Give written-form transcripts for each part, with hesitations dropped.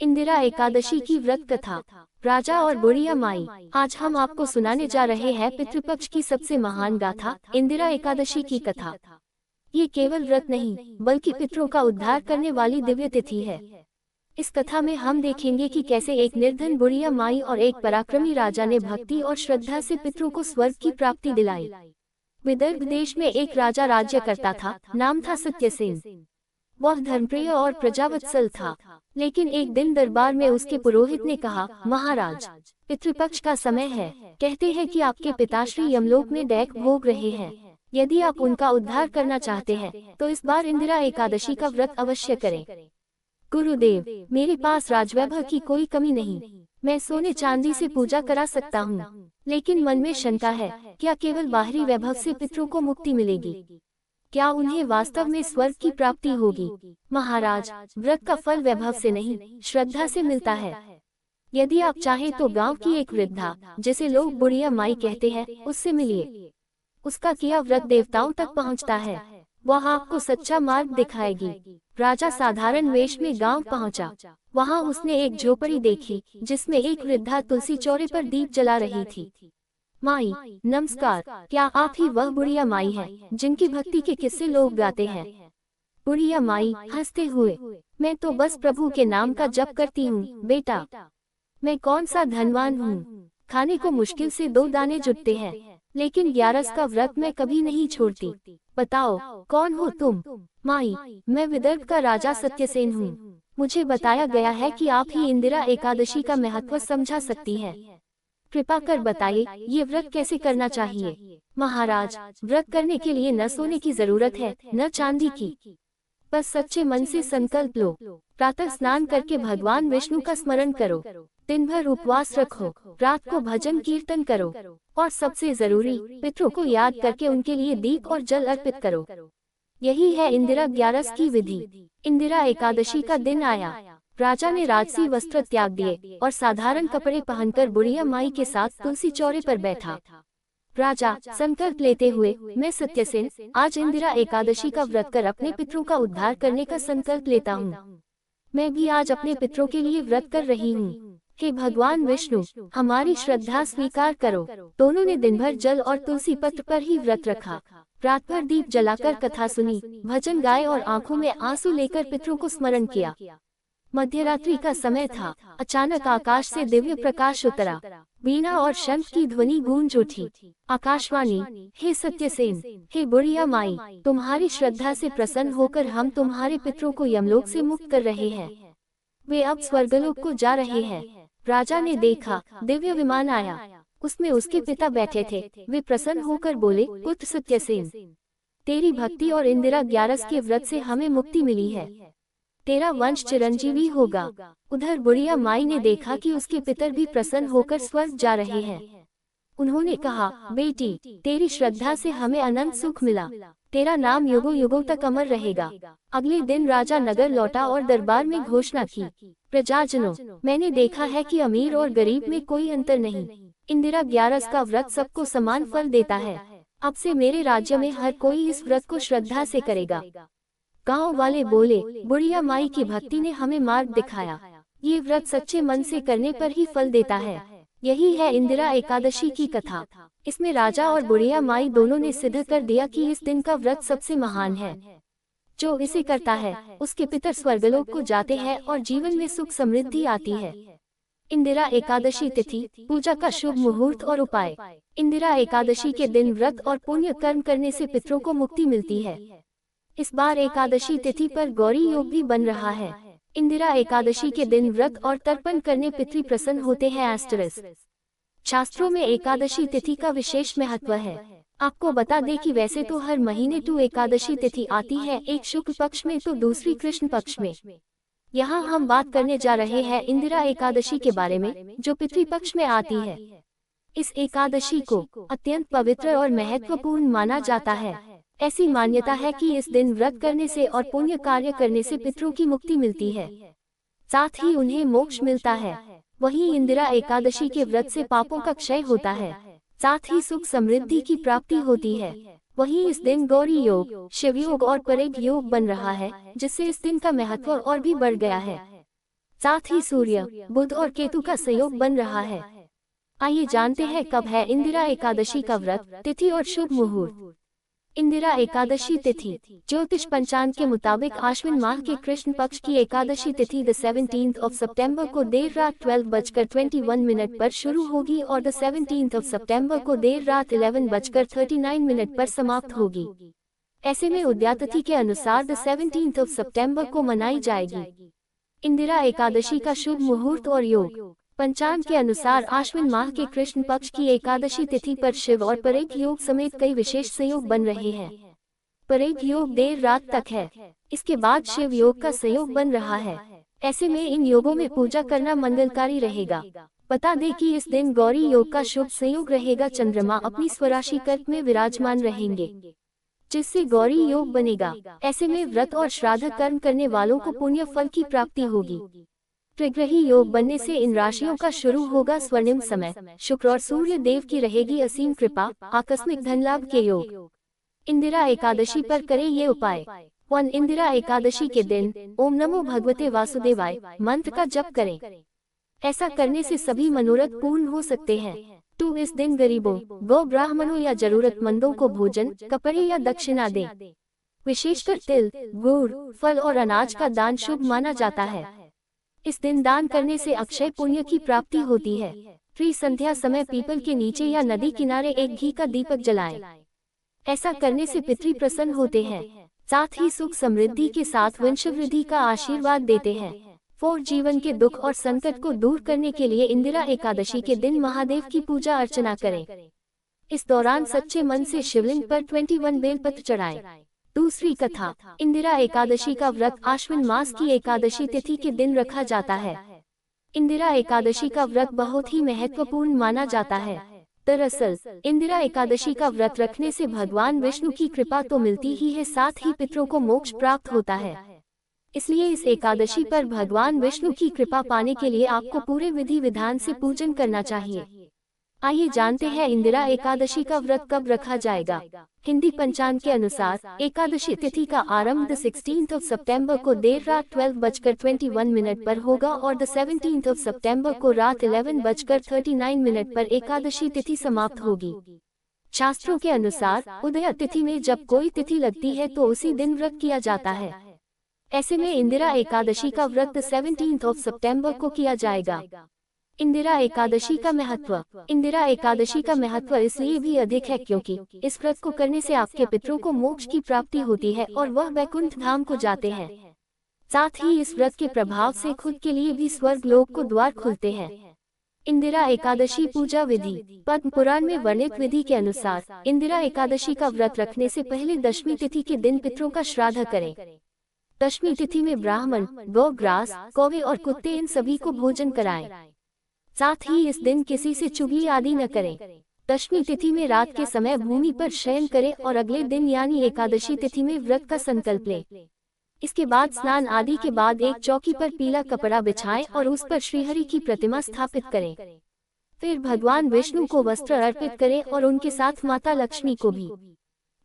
इंदिरा एकादशी की व्रत कथा। राजा और बुढ़िया माई। आज हम आपको सुनाने जा रहे हैं पितृपक्ष की सबसे महान गाथा, इंदिरा एकादशी की कथा। ये केवल व्रत नहीं, बल्कि पितरों का उद्धार करने वाली दिव्य तिथि है। इस कथा में हम देखेंगे कि कैसे एक निर्धन बुढ़िया माई और एक पराक्रमी राजा ने भक्ति और श्रद्धा से पितरों को स्वर्ग की प्राप्ति दिलाई। विदर्भ देश में एक राजा राज्य करता था, नाम था सत्यसेन। वह धर्मप्रिय और प्रजावत्सल था, लेकिन एक दिन दरबार में उसके पुरोहित ने कहा, महाराज, पितृपक्ष का समय है। कहते हैं कि आपके पिताश्री यमलोक में दैक भोग रहे हैं। यदि आप उनका उद्धार करना चाहते हैं, तो इस बार इंदिरा एकादशी का व्रत अवश्य करें। गुरुदेव, मेरे पास राजवैभव की कोई कमी नहीं। मैं सोने चांदी से पूजा करा सकता हूँ, लेकिन मन में शंका है, क्या केवल बाहरी वैभव से पितरों को मुक्ति मिलेगी? क्या उन्हें वास्तव में स्वर्ग की प्राप्ति होगी? महाराज, व्रत का फल वैभव से नहीं, श्रद्धा से मिलता है। यदि आप चाहें तो गांव की एक वृद्धा, जिसे लोग बुढ़िया माई कहते हैं, उससे मिलिए। उसका किया व्रत देवताओं तक पहुंचता है। वह आपको सच्चा मार्ग दिखाएगी। राजा साधारण वेश में गांव पहुंचा। वहां उसने एक झोपड़ी देखी, जिसमें एक वृद्धा तुलसी चौरे पर दीप जला रही थी। माई, नमस्कार, क्या आप ही वह बुढ़िया माई हैं, जिनकी भक्ति के किस्से लोग गाते हैं? बुढ़िया माई हंसते हुए, मैं तो बस प्रभु के नाम का जप करती हूँ बेटा। मैं कौन सा धनवान हूँ? खाने को मुश्किल से 2 दाने जुटते हैं, लेकिन 11 का व्रत मैं कभी नहीं छोड़ती। बताओ, कौन हो तुम? माई, मैं विदर्भ का राजा सत्यसेन हूँ। मुझे बताया गया है कि आप ही इंदिरा एकादशी का महत्व समझा सकती हैं। कृपा कर बताइए, ये व्रत कैसे करना चाहिए? महाराज, व्रत करने के लिए न सोने की जरूरत है, न चांदी की। बस सच्चे मन से संकल्प लो। प्रातः स्नान करके भगवान विष्णु का स्मरण करो। दिन भर उपवास रखो। रात को भजन कीर्तन करो। और सबसे जरूरी, पितरों को याद करके उनके लिए दीप और जल अर्पित करो। यही है इंदिरा 11 की विधि। इंदिरा एकादशी का दिन आया। राजा ने राजसी वस्त्र त्याग दिए और साधारण कपड़े पहनकर बुढ़िया माई के साथ तुलसी चौरे पर बैठा। राजा संकल्प लेते हुए, मैं सत्यसेन आज इंदिरा एकादशी का व्रत कर अपने पितरों का उद्धार करने का संकल्प लेता हूँ। मैं भी आज अपने पितरों के लिए व्रत कर रही हूँ। हे भगवान विष्णु, हमारी श्रद्धा स्वीकार करो। दोनों ने दिन भर जल और तुलसी पत्र पर ही व्रत रखा। रात भर दीप जलाकर कथा सुनी, भजन गाए और आंखों में आंसू लेकर पितरों को स्मरण किया। मध्यरात्रि का समय था। अचानक आकाश से दिव्य प्रकाश उतरा। वीणा और शंख की ध्वनि गूंज उठी। आकाशवाणी, हे सत्यसेन, हे बुढ़िया माई, तुम्हारी श्रद्धा से प्रसन्न होकर हम तुम्हारे पितरों को यमलोक से मुक्त कर रहे हैं। वे अब स्वर्गलोक को जा रहे हैं। राजा ने देखा, दिव्य विमान आया। उसमें उसके पिता बैठे थे। वे प्रसन्न होकर बोले, पुत्र सत्यसेन, तेरी भक्ति और इंदिरा 11 के व्रत से हमें मुक्ति मिली है। तेरा वंश चिरंजीवी होगा। उधर बुढ़िया माई ने देखा कि उसके पितर भी प्रसन्न होकर स्वर्ग जा रहे हैं। उन्होंने कहा, बेटी, तेरी श्रद्धा से हमें अनंत सुख मिला। तेरा नाम युगों युगों तक अमर रहेगा। अगले दिन राजा नगर लौटा और दरबार में घोषणा की, प्रजाजनों, मैंने देखा है कि अमीर और गरीब में कोई अंतर नहीं। इंदिरा 11 का व्रत सबको समान फल देता है। अब से मेरे राज्य में हर कोई इस व्रत को श्रद्धा से करेगा। गांव वाले बोले, बुढ़िया माई की भक्ति ने हमें मार्ग दिखाया। ये व्रत सच्चे मन से करने पर ही फल देता है। यही है इंदिरा एकादशी की कथा। इसमें राजा और बुढ़िया माई दोनों ने सिद्ध कर दिया कि इस दिन का व्रत सबसे महान है। जो इसे करता है, उसके पितर स्वर्गलोक को जाते हैं और जीवन में सुख समृद्धि आती है। इंदिरा एकादशी तिथि, पूजा का शुभ मुहूर्त और उपाय। इंदिरा एकादशी के दिन व्रत और पुण्य कर्म करने से पितरों को मुक्ति मिलती है। इस बार एकादशी तिथि पर गौरी योग भी बन रहा है। इंदिरा एकादशी के दिन व्रत और तर्पण करने पितृ प्रसन्न होते हैं। शास्त्रों में एकादशी तिथि का विशेष महत्व है। आपको बता दें कि वैसे तो हर महीने 2 एकादशी तिथि आती है, एक शुक्ल पक्ष में तो दूसरी कृष्ण पक्ष में। यहाँ हम बात करने जा रहे हैं इंदिरा एकादशी के बारे में, जो पितृ पक्ष में आती है। इस एकादशी को अत्यंत पवित्र और महत्वपूर्ण माना जाता है। ऐसी मान्यता है कि इस दिन व्रत करने से और पुण्य कार्य करने से पितरों की मुक्ति मिलती है, साथ ही उन्हें मोक्ष मिलता है। वहीं इंदिरा एकादशी के व्रत से पापों का क्षय होता है, साथ ही सुख समृद्धि की प्राप्ति होती है। वहीं इस दिन गौरी योग, शिव योग और परेग योग बन रहा है, जिससे इस दिन का महत्व और भी बढ़ गया है। साथ ही सूर्य, बुध और केतु का संयोग बन रहा है। आइए जानते हैं कब है इंदिरा एकादशी का व्रत, तिथि और शुभ मुहूर्त। इंदिरा एकादशी तिथि ज्योतिष पंचांग के मुताबिक आश्विन माह के कृष्ण पक्ष की एकादशी तिथि द 17 सितंबर को देर रात 12:21 पर शुरू होगी और द 17 सितंबर को देर रात 11:39 पर समाप्त होगी। ऐसे में उदयातिथि के अनुसार द 17 सितंबर को मनाई जाएगी। इंदिरा एकादशी का शुभ मुहूर्त और योग। पंचांग के अनुसार आश्विन माह के कृष्ण पक्ष की एकादशी तिथि पर शिव और परेग योग समेत कई विशेष संयोग बन रहे हैं। परेग योग देर रात तक है, इसके बाद शिव योग का संयोग बन रहा है। ऐसे में इन योगों में पूजा करना मंगलकारी रहेगा। बता दें कि इस दिन गौरी योग का शुभ संयोग रहेगा। चंद्रमा अपनी स्वराशि कर्क में विराजमान रहेंगे, जिससे गौरी योग बनेगा। ऐसे में व्रत और श्राद्ध कर्म करने वालों को पुण्य फल की प्राप्ति होगी। त्रिग्रही योग बनने से इन राशियों का शुरू होगा स्वर्णिम समय। शुक्र और सूर्य देव की रहेगी असीम कृपा, आकस्मिक धन लाभ के योग। इंदिरा एकादशी पर करें ये उपाय। 1. इंदिरा एकादशी के दिन ओम नमो भगवते वासुदेवाय मंत्र का जप करें। ऐसा करने से सभी मनोरथ पूर्ण हो सकते हैं। 2. इस दिन गरीबों, गौ ब्राह्मणों या जरूरतमंदों को भोजन, कपड़े या दक्षिणा दें। विशेषकर तिल, गुड़, फल और अनाज का दान शुभ माना जाता है। इस दिन दान करने से अक्षय पुण्य की प्राप्ति होती है। 3. संध्या समय पीपल के नीचे या नदी किनारे एक घी का दीपक जलाएं। ऐसा करने से पितृ प्रसन्न होते हैं, साथ ही सुख समृद्धि के साथ वंशवृद्धि का आशीर्वाद देते हैं। 4. जीवन के दुख और संकट को दूर करने के लिए इंदिरा एकादशी के दिन महादेव की पूजा अर्चना करें। इस दौरान सच्चे मन से शिवलिंग पर 21 बेलपत्र चढ़ाएं। दूसरी कथा। इंदिरा एकादशी का व्रत आश्विन मास की एकादशी तिथि के दिन रखा जाता है। इंदिरा एकादशी का व्रत बहुत ही महत्वपूर्ण माना जाता है। दरअसल इंदिरा एकादशी का व्रत रखने से भगवान विष्णु की कृपा तो मिलती ही है, साथ ही पितरों को मोक्ष प्राप्त होता है। इसलिए इस एकादशी पर भगवान विष्णु की कृपा पाने के लिए आपको पूरे विधि विधान से पूजन करना चाहिए। आइए जानते हैं इंदिरा एकादशी का व्रत कब रखा जाएगा। हिंदी पंचांग के अनुसार एकादशी तिथि का आरंभ द 16 सितंबर को देर रात 12:21 पर होगा और द 17 सितंबर को रात 11:39 पर एकादशी तिथि समाप्त होगी। शास्त्रों के अनुसार उदया तिथि में जब कोई तिथि लगती है तो उसी दिन व्रत किया जाता है। ऐसे में इंदिरा एकादशी का व्रत 17 सितंबर को किया जाएगा। इंदिरा एकादशी का महत्व। इंदिरा एकादशी का महत्व इसलिए भी अधिक है क्योंकि इस व्रत को करने से आपके पितरों को मोक्ष की प्राप्ति होती है और वह वैकुंठ धाम को जाते हैं। साथ ही इस व्रत के प्रभाव से खुद के लिए भी स्वर्ग लोक को द्वार खुलते हैं। इंदिरा एकादशी पूजा विधि। पद्म पुराण में वर्णित विधि के अनुसार इंदिरा एकादशी का व्रत रखने से पहले दशमी तिथि के दिन पितरों का श्राद्ध करें। दशमी तिथि में ब्राह्मण, गौ ग्रास, कौवे और कुत्ते इन सभी को भोजन कराएं। साथ ही इस दिन किसी से चुगली आदि न करें। दशमी तिथि में रात के समय भूमि पर शयन करें और अगले दिन यानी एकादशी तिथि में व्रत का संकल्प लें। इसके बाद स्नान आदि के बाद एक चौकी पर पीला कपड़ा बिछाएं और उस पर श्रीहरि की प्रतिमा स्थापित करें। फिर भगवान विष्णु को वस्त्र अर्पित करें और उनके साथ माता लक्ष्मी को भी।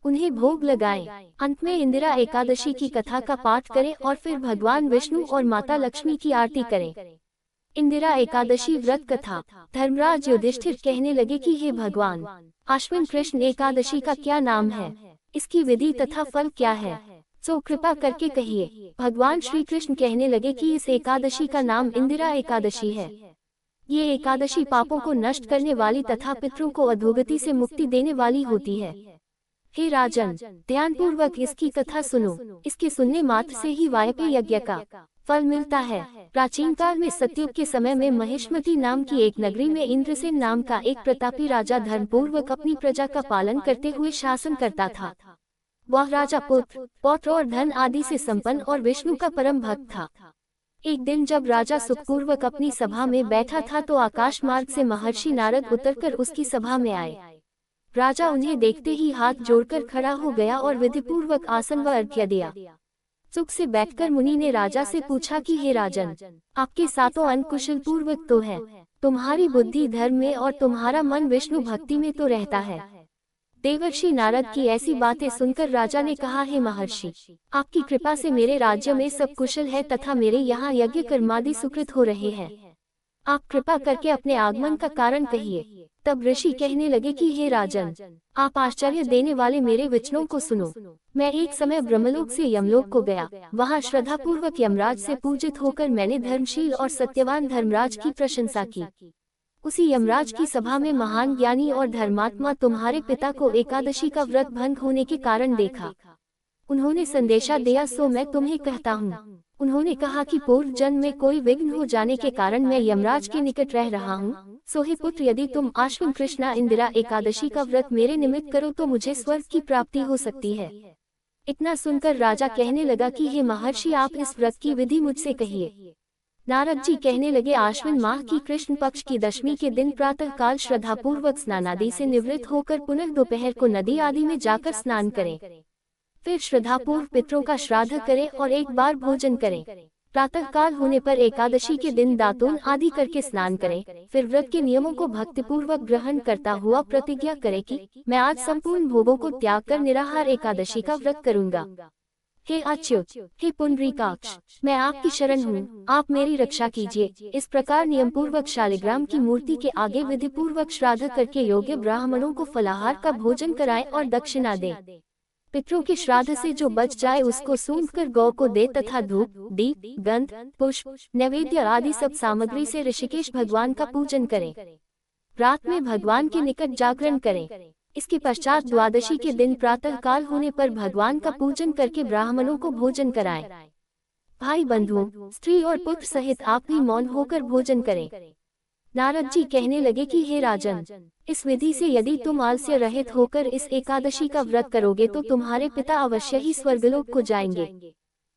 उन्हें भोग लगाएं। अंत में इंदिरा एकादशी की कथा का पाठ करें और फिर भगवान विष्णु और माता लक्ष्मी की आरती करें। इंदिरा एकादशी व्रत कथा। धर्मराज युधिष्ठिर कहने लगे कि हे भगवान, आश्विन कृष्ण एकादशी का क्या नाम है, इसकी विधि तथा फल क्या है, सो कृपा करके कहिए। भगवान श्री कृष्ण कहने लगे कि इस एकादशी का नाम इंदिरा एकादशी है। ये एकादशी पापों को नष्ट करने वाली तथा पितरों को अधोगति से मुक्ति देने वाली होती है। हे राजन, ध्यानपूर्वक इसकी कथा सुनो। इसके सुनने मात्र से ही वायपे यज्ञ का फल मिलता है। प्राचीन काल में सतयुग के समय में महिष्मती नाम की एक नगरी में इंद्रसेन नाम का एक प्रतापी राजा धर्मपूर्वक अपनी प्रजा का पालन करते हुए शासन करता था। वह राजा पुत्र, पौत्र और धन आदि से संपन्न और विष्णु का परम भक्त था। एक दिन जब राजा सुखपूर्वक अपनी सभा में बैठा था तो आकाश मार्ग से महर्षि नारद उतरकर उसकी सभा में आए। राजा उन्हें देखते ही हाथ जोड़कर खड़ा हो गया और विधिपूर्वक आसन व अर्घ्य दिया। सुख से बैठकर मुनि ने राजा से पूछा कि हे राजन, आपके सातों अंग कुशल पूर्वक तो है, तुम्हारी बुद्धि धर्म में और तुम्हारा मन विष्णु भक्ति में तो रहता है। देवर्षि नारद की ऐसी बातें सुनकर राजा ने कहा, हे महर्षि, आपकी कृपा से मेरे राज्य में सब कुशल है तथा मेरे यहाँ यज्ञ कर्मादि सुकृत हो रहे हैं। आप कृपा करके अपने आगमन का कारण कहिए। तब ऋषि कहने लगे कि हे राजन, आप आश्चर्य देने वाले मेरे वचनों को सुनो। मैं एक समय ब्रह्मलोक से यमलोक को गया। वहाँ श्रद्धापूर्वक यमराज से पूजित होकर मैंने धर्मशील और सत्यवान धर्मराज की प्रशंसा की। उसी यमराज की सभा में महान ज्ञानी और धर्मात्मा तुम्हारे पिता को एकादशी का व्रत भंग होने के कारण देखा। उन्होंने संदेशा दिया, सो मैं तुम्हें कहता हूँ। उन्होंने कहा कि पूर्व जन्म में कोई विघ्न हो जाने के कारण मैं यमराज के निकट रह रहा हूँ। सो हे पुत्र, यदि तुम आश्विन कृष्णा इंदिरा एकादशी का व्रत मेरे निमित्त करो तो मुझे स्वर्ग की प्राप्ति हो सकती है। इतना सुनकर राजा कहने लगा कि हे महर्षि, आप इस व्रत की विधि मुझसे कहिए। नारद जी कहने लगे, आश्विन माह की कृष्ण पक्ष की दशमी के दिन प्रातः काल श्रद्धापूर्वक स्नानादि से निवृत्त होकर पुनः दोपहर को नदी आदि में जाकर स्नान करें। फिर श्रद्धापूर्व पितरों का श्राद्ध करें और एक बार भोजन करें। प्रातः काल होने पर एकादशी के दिन दातून आदि करके स्नान करें। फिर व्रत के नियमों को भक्तिपूर्वक ग्रहण करता हुआ प्रतिज्ञा करें कि मैं आज संपूर्ण भोगों को त्याग कर निराहार एकादशी का व्रत करूंगा। हे अच्युत, हे पुंडरीकाक्ष, मैं आपकी शरण हूँ, आप मेरी रक्षा कीजिए। इस प्रकार नियम पूर्वक शालिग्राम की मूर्ति के आगे विधि पूर्वक श्राद्ध करके योग्य ब्राह्मणों को फलाहार का भोजन कराएं और दक्षिणा दें। पितरों के श्राद्ध से जो बच जाए उसको सूंघ कर गौ को दे तथा धूप, दीप, गंध, पुष्प, नैवेद्य आदि सब सामग्री से ऋषिकेश भगवान का पूजन करें। रात में भगवान के निकट जागरण करें। इसके पश्चात द्वादशी के दिन प्रातः काल होने पर भगवान का पूजन करके ब्राह्मणों को भोजन कराएं। भाई बंधुओं, स्त्री और पुत्र सहित आप भी मौन होकर भोजन करें। नारद जी कहने लगे कि हे राजन, इस विधि से यदि तुम आलस्य रहित होकर इस एकादशी का व्रत करोगे तो तुम्हारे पिता अवश्य ही स्वर्गलोक को जाएंगे।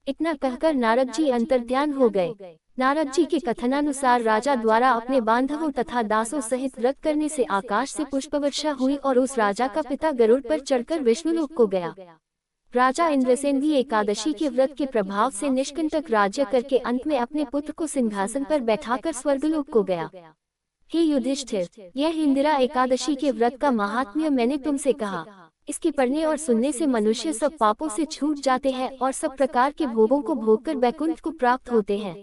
इतना कहकर नारद जी अंतर्ध्यान हो गए। नारद जी के कथनानुसार राजा द्वारा अपने बांधवों तथा दासों सहित व्रत करने से आकाश से पुष्पवर्षा हुई और उस राजा का पिता गरुड़ पर चढ़कर विष्णुलोक को गया। राजा इंद्रसेन भी एकादशी के व्रत के प्रभाव से निष्कंटक राज्य करके अंत में अपने पुत्र को सिंहासन पर बैठाकर स्वर्गलोक को गया। हे युधिष्ठिर, यह इंदिरा एकादशी के व्रत का महात्म्य मैंने तुमसे कहा। इसके पढ़ने और सुनने से मनुष्य सब पापों से छूट जाते हैं और सब प्रकार के भोगों को भोगकर वैकुंठ को प्राप्त होते हैं।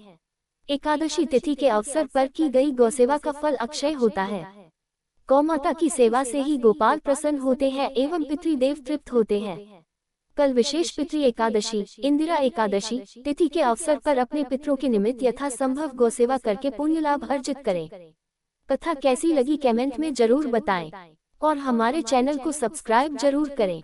एकादशी तिथि के अवसर पर की गई गौसेवा का फल अक्षय होता है। गौमाता की सेवा से ही गोपाल प्रसन्न होते हैं एवं पितृदेव तृप्त होते हैं। कल विशेष पितृ एकादशी, इंदिरा एकादशी तिथि के अवसर पर अपने पितरों के निमित्त यथा संभव गौसेवा करके पुण्य लाभ अर्जित करें। कथा कैसी लगी कमेंट में जरूर बताएं और हमारे चैनल को सब्सक्राइब जरूर करें।